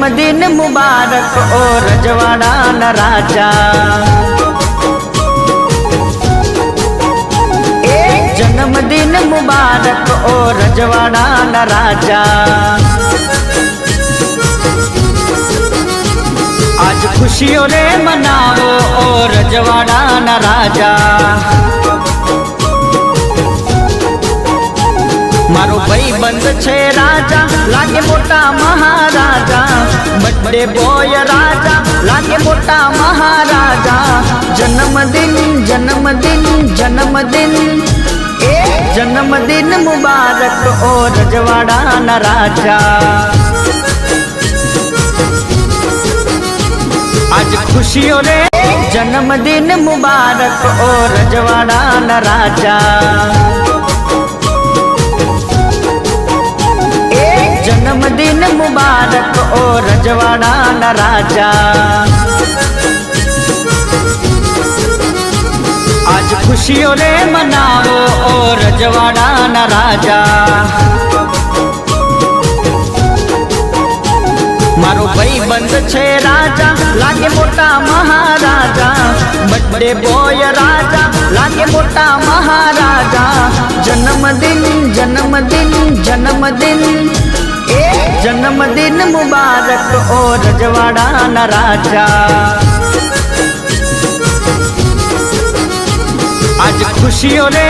जन्मदिन मुबारक ओ रजवाड़ा न राजा। जन्मदिन मुबारक ओ रजवाड़ा न राजा। आज खुशियों रे मनावो ओ रजवाड़ा न राजा। मारो भाई बंद छे राजा लागे मोटा महाराजा। बर्थडे बॉय राजा लागे मोटा महाराजा। जन्मदिन जन्मदिन जन्मदिन जन्मदिन मुबारक ओ रजवाड़ा न राजा। आज खुशियों रे जन्मदिन मुबारक ओ रजवाड़ा न राजा। जन्मदिन मुबारक ओ रजवाड़ा न राजा। आज खुशियों रे मनावो ओ रजवाड़ा न राजा। मारो भाई बंद छे राजा लागे मोटा महाराजा। बर्थडे बॉय राजा लागे मोटा महाराजा। जन्मदिन जन्मदिन जन्मदिन जन्मदिन मुबारक ओ रजवाड़ा न राजा। आज खुशियों रे